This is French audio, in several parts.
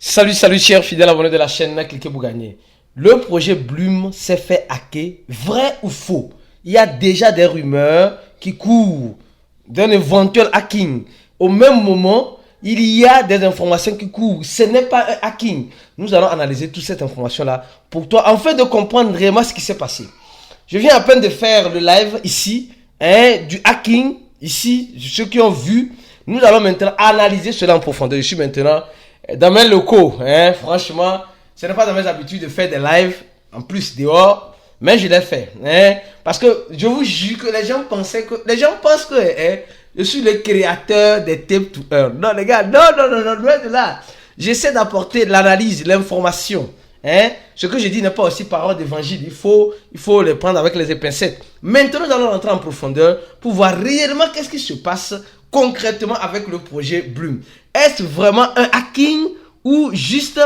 Salut chers fidèles abonnés de la chaîne, cliquez pour gagner. Le projet Bloom s'est fait hacker, vrai ou faux? Il y a déjà des rumeurs qui courent d'un éventuel hacking. Au même moment, il y a des informations qui courent. Ce n'est pas un hacking. Nous allons analyser toute cette information-là pour toi, afin de comprendre vraiment ce qui s'est passé. Je viens à peine de faire le live ici, du hacking, ici, ceux qui ont vu. Nous allons maintenant analyser cela en profondeur. Je suis maintenant dans mes locaux, franchement, ce n'est pas dans mes habitudes de faire des lives, en plus dehors, mais je l'ai fait, parce que je vous jure que les gens pensent que je suis le créateur des Tape to Earn. Non les gars, non, loin de là. J'essaie d'apporter l'analyse, l'information. Ce que je dis n'est pas aussi parole d'évangile, il faut les prendre avec les pincettes. Maintenant, nous allons rentrer en profondeur pour voir réellement qu'est-ce qui se passe concrètement avec le projet Bloom. Est-ce vraiment un hacking ou juste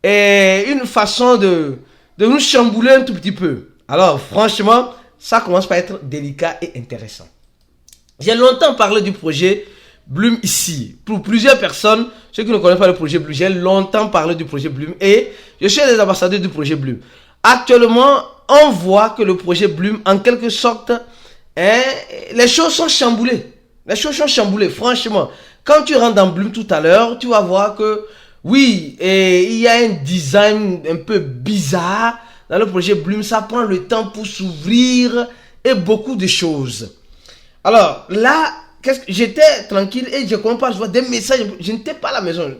une façon de nous chambouler un tout petit peu? Alors franchement, ça commence par être délicat et intéressant. J'ai longtemps parlé du projet Bloom ici. Pour plusieurs personnes, ceux qui ne connaissent pas le projet Bloom, j'ai longtemps parlé du projet Bloom et je suis un des ambassadeurs du projet Bloom. Actuellement, on voit que le projet Bloom, en quelque sorte, les choses sont chamboulées. Les choses sont chamboulées, franchement. Quand tu rentres dans Bloom tout à l'heure, tu vas voir que, oui, il y a un design un peu bizarre. Dans le projet Bloom, ça prend le temps pour s'ouvrir et beaucoup de choses. Alors, là, j'étais tranquille et je comprends pas, je vois des messages. Je n'étais pas à la maison.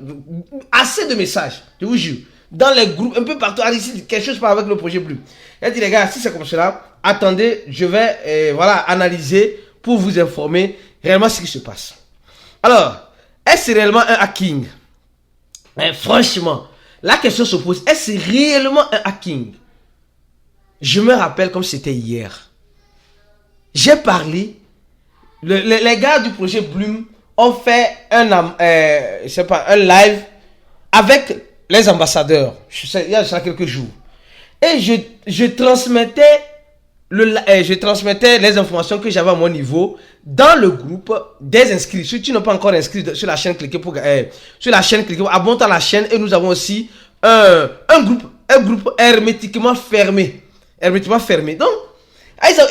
Assez de messages, je vous jure. Dans les groupes, un peu partout, ici, quelque chose part avec le projet Bloom. Elle dit, les gars, si c'est comme cela, attendez, je vais analyser pour vous informer réellement ce qui se passe. Alors, est-ce réellement un hacking? Franchement, la question se pose, est-ce réellement un hacking? Je me rappelle comme c'était hier. J'ai parlé, les gars du projet Bloom ont fait un live avec les ambassadeurs, il y a déjà quelques jours. Et je transmettais les informations que j'avais à mon niveau dans le groupe des inscrits. Si tu n'es pas encore inscrit sur la chaîne, cliquez pour abonne-toi à la chaîne. Et nous avons aussi un groupe hermétiquement fermé. Donc,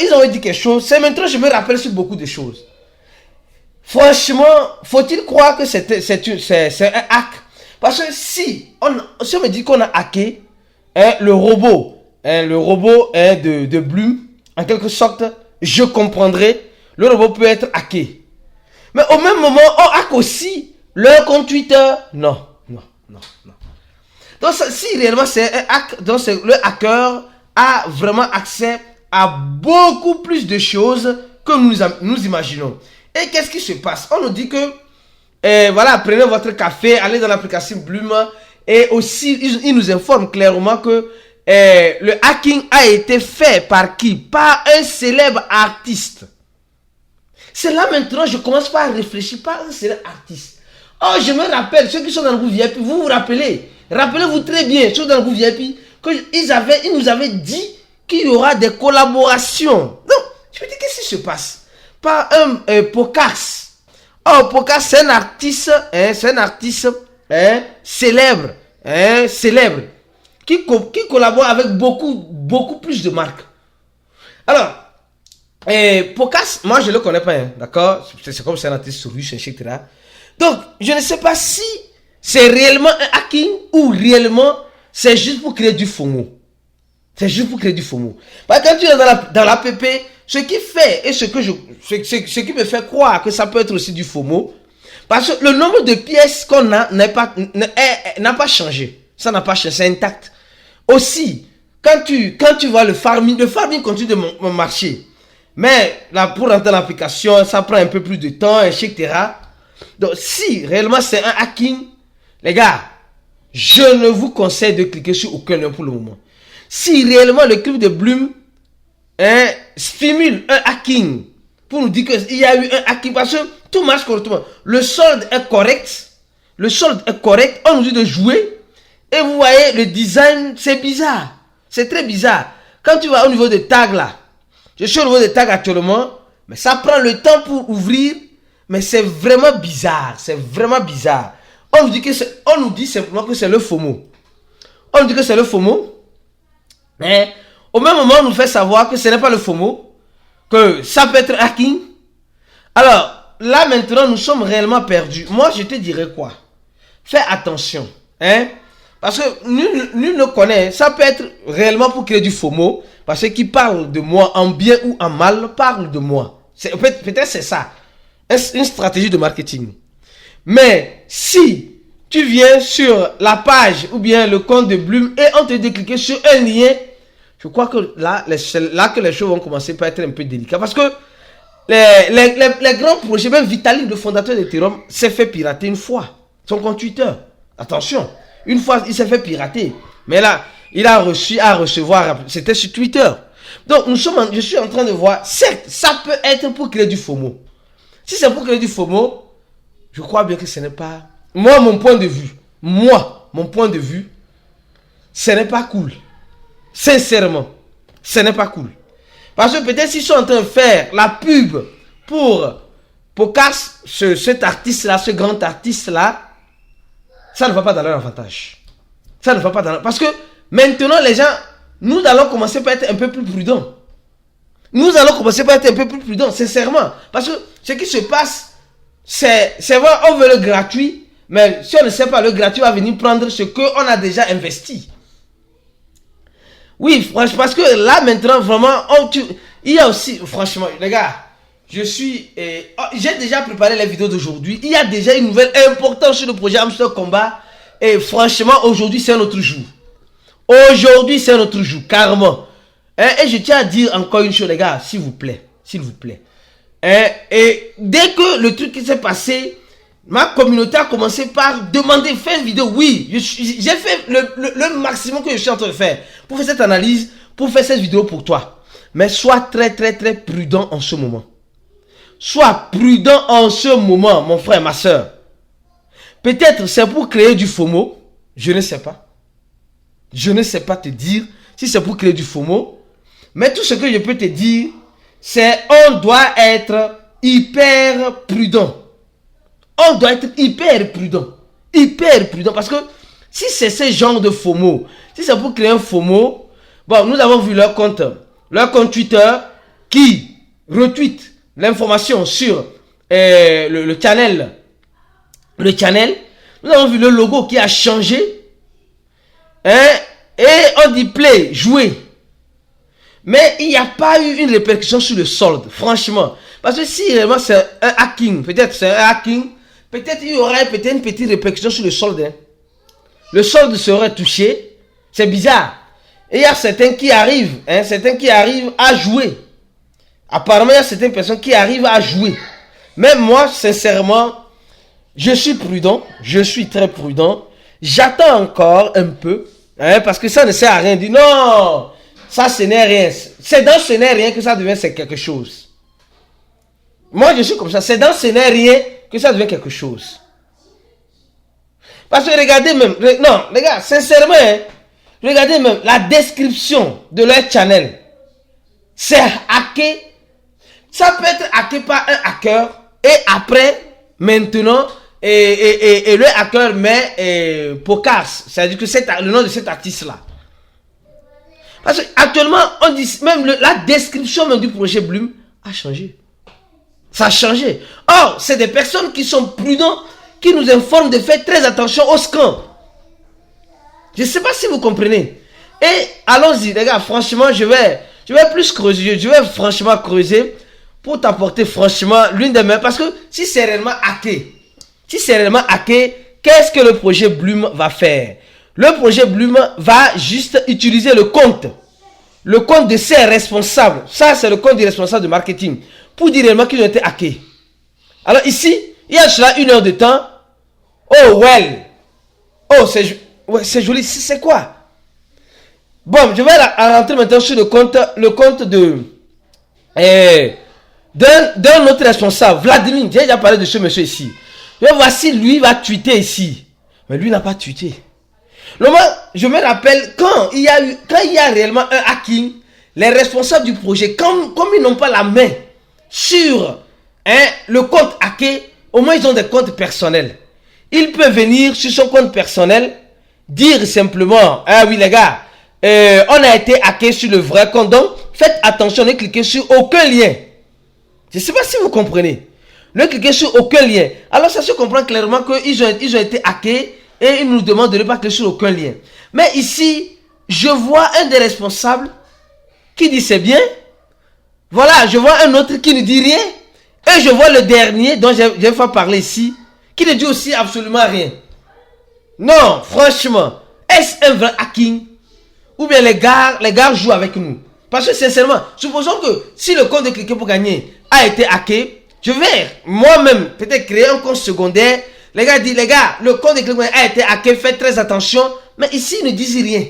ils ont dit quelque chose. C'est maintenant je me rappelle sur beaucoup de choses. Franchement, faut-il croire que c'est un hack? Parce que si on me dit qu'on a hacké le robot de Bloom, en quelque sorte, je comprendrais, le robot peut être hacké. Mais au même moment, on hack aussi leur compte Twitter. Non. Donc, si réellement c'est un hack, donc le hacker a vraiment accès à beaucoup plus de choses que nous imaginons. Et qu'est-ce qui se passe? On nous dit que, prenez votre café, allez dans l'application Bloom, et aussi, il nous informe clairement que le hacking a été fait par qui? Par un célèbre artiste. C'est là maintenant je commence pas à réfléchir, par un célèbre artiste. Oh, je me rappelle, ceux qui sont dans le groupe VIP, vous vous rappelez? Rappelez-vous très bien, ceux dans le groupe VIP, qu'ils nous avaient dit qu'il y aura des collaborations. Donc, je me dis, qu'est-ce qui se passe? Par un Pokas. Oh, Pokas, c'est un artiste, célèbre, qui collabore avec beaucoup plus de marques. Alors, Pokas, moi je le connais pas, d'accord? C'est comme c'est un artiste russe, etc. Donc, je ne sais pas si c'est réellement un hacking ou réellement c'est juste pour créer du FOMO. C'est juste pour créer du FOMO. Parce que quand tu es dans l'app, ce qui fait et ce qui me fait croire que ça peut être aussi du FOMO, parce que le nombre de pièces qu'on a n'a pas changé. Ça n'a pas changé, c'est intact. Aussi, quand tu vois le farming continue de marcher. Mais là, pour rentrer dans l'application, ça prend un peu plus de temps, etc. Donc, si réellement c'est un hacking, les gars, je ne vous conseille de cliquer sur aucun lien pour le moment. Si réellement le club de Bloom stimule un hacking pour nous dire qu'il y a eu un hacking, parce que tout marche correctement. Le solde est correct. On nous dit de jouer. Et vous voyez, le design, c'est bizarre. C'est très bizarre. Quand tu vas au niveau des tags là, je suis au niveau des tags actuellement, mais ça prend le temps pour ouvrir. Mais c'est vraiment bizarre. on nous dit simplement que c'est le FOMO. On nous dit que c'est le FOMO. Mais au même moment, on nous fait savoir que ce n'est pas le FOMO. Que ça peut être hacking. Alors, là maintenant, nous sommes réellement perdus. Moi, je te dirais quoi? Fais attention. Hein? Parce que nul ne connaît. Ça peut être réellement pour créer du FOMO. Parce que qui parle de moi en bien ou en mal parle de moi. Peut-être c'est ça. Une stratégie de marketing. Mais si tu viens sur la page ou bien le compte de Bloom et on te dit de cliquer sur un lien, je crois que là que les choses vont commencer par être un peu délicat. Parce que les grands projets, même Vitalik, le fondateur d'Ethereum, s'est fait pirater une fois. Son compte Twitter. Attention. Une fois, il s'est fait pirater. Mais là, il a reçu à recevoir. C'était sur Twitter. Donc, je suis en train de voir. Certes, ça peut être pour créer du FOMO. Si c'est pour créer du FOMO, je crois bien que ce n'est pas... Moi, mon point de vue, ce n'est pas cool. Sincèrement, ce n'est pas cool. Parce que peut-être s'ils sont en train de faire la pub pour Cass, cet artiste-là, ce grand artiste-là, ça ne va pas dans leur avantage. Ça ne va pas dans leur... Parce que maintenant, les gens, nous allons commencer par être un peu plus prudents. Nous allons commencer par être un peu plus prudents, sincèrement. Parce que ce qui se passe, c'est vrai, on veut le gratuit, mais si on ne sait pas, le gratuit va venir prendre ce qu'on a déjà investi. Oui, franchement, parce que là, maintenant, vraiment, il y a aussi, franchement, les gars, j'ai déjà préparé les vidéos d'aujourd'hui. Il y a déjà une nouvelle importante sur le projet Hamster Combat. Et franchement, aujourd'hui, c'est un autre jour. Aujourd'hui, c'est un autre jour, carrément. Et je tiens à dire encore une chose, les gars, s'il vous plaît. Et dès que le truc qui s'est passé, ma communauté a commencé par demander, faire une vidéo. Oui, j'ai fait le maximum que je suis en train de faire pour faire cette analyse, pour faire cette vidéo pour toi. Mais sois très, très, très prudent en ce moment. Sois prudent en ce moment, mon frère, ma soeur. Peut-être c'est pour créer du FOMO. Je ne sais pas. Je ne sais pas te dire si c'est pour créer du FOMO. Mais tout ce que je peux te dire, c'est on doit être hyper prudent. On doit être hyper prudent. Hyper prudent. Parce que si c'est ce genre de FOMO, si c'est pour créer un FOMO, bon, nous avons vu leur compte Twitter qui retweet l'information sur le channel. Le channel. Nous avons vu le logo qui a changé. Hein, et on dit play, jouer. Mais il n'y a pas eu une répercussion sur le solde, franchement. Parce que si vraiment c'est un hacking, peut-être il y aurait peut-être une petite répercussion sur le solde. Hein. Le solde serait touché. C'est bizarre. Et il y a certains qui arrivent à jouer. Apparemment, il y a certaines personnes qui arrivent à jouer. Même moi, sincèrement, je suis prudent. Je suis très prudent. J'attends encore un peu. Hein, parce que ça ne sert à rien. Dit non, ça ce n'est rien. C'est dans ce n'est rien que ça devient quelque chose. Moi, je suis comme ça. C'est dans ce n'est rien que ça devient quelque chose. Parce que regardez même. Non, les gars, sincèrement, hein, regardez même la description de leur channel. C'est hacké. Ça peut être hacké par un hacker. Et après, maintenant, et le hacker met Pocas. C'est-à-dire que c'est le nom de cet artiste-là. Parce qu'actuellement, on dit même la description même du projet Bloom a changé. Ça a changé. Or, c'est des personnes qui sont prudentes, qui nous informent de faire très attention aux scans. Je ne sais pas si vous comprenez. Et allons-y, les gars, franchement, je vais plus creuser. Je vais franchement creuser pour t'apporter franchement l'une des mains. Parce que si c'est réellement hacké, qu'est-ce que le projet Bloom va faire? Le projet Bloom va juste utiliser le compte de ses responsables. Ça, c'est le compte des responsables de marketing. Pour dire réellement qu'ils ont été hackés. Alors ici, il y a cela 1 heure de temps. Oh, well. Oh, c'est joli. C'est quoi? Bon, je vais rentrer maintenant sur le compte d'un autre responsable, Vladimir. J'ai déjà parlé de ce monsieur ici. Je vais voir si lui va tweeter ici. Mais lui n'a pas tweeté. Je me rappelle quand il y a réellement un hacking, les responsables du projet, comme ils n'ont pas la main sur le compte hacké, au moins ils ont des comptes personnels. il peut venir sur son compte personnel, dire simplement, ah oui les gars, on a été hacké sur le vrai compte, donc faites attention, ne cliquez sur aucun lien. Je ne sais pas si vous comprenez. Ne cliquez sur aucun lien. Alors ça se comprend clairement qu'ils ont été hackés et ils nous demandent de ne pas cliquer sur aucun lien. Mais ici, je vois un des responsables qui dit c'est bien. Voilà, je vois un autre qui ne dit rien. Et je vois le dernier dont j'ai fait parler ici, qui ne dit aussi absolument rien. Non, franchement, est-ce un vrai hacking? Ou bien les gars jouent avec nous? Parce que sincèrement, supposons que si le compte de Cliquez pour gagner a été hacké, je vais moi-même peut-être créer un compte secondaire. Les gars disent, les gars, le compte de Cliquez pour gagner a été hacké, faites très attention. Mais ici, ils ne disent rien.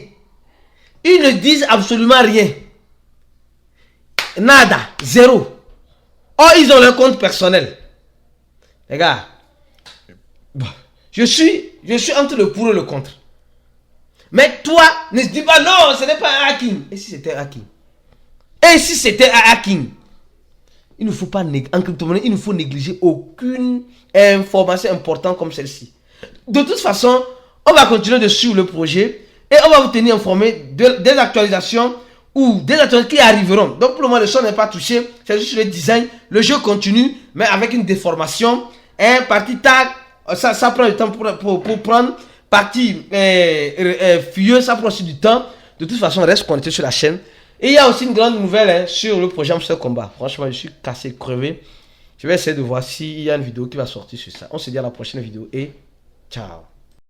Ils ne disent absolument rien. Nada, zéro. Oh, ils ont leur compte personnel. Les gars, je suis entre le pour et le contre. Mais toi, ne dis pas non, ce n'est pas un hacking. Et si c'était un hacking? Et si c'était un hacking? Il ne faut pas en crypto-monnaie, il ne faut négliger aucune information importante comme celle-ci. De toute façon, on va continuer de suivre le projet et on va vous tenir informé des actualisations ou des actualités qui arriveront. Donc pour le moment, le son n'est pas touché, c'est juste le design. Le jeu continue, mais avec une déformation. Partie tag, ça prend du temps pour prendre. Partie filleuse, ça prend aussi du temps. De toute façon, reste connecté sur la chaîne. Et il y a aussi une grande nouvelle sur le projet Hamster Combat. Franchement, je suis cassé, crevé. Je vais essayer de voir s'il y a une vidéo qui va sortir sur ça. On se dit à la prochaine vidéo et ciao.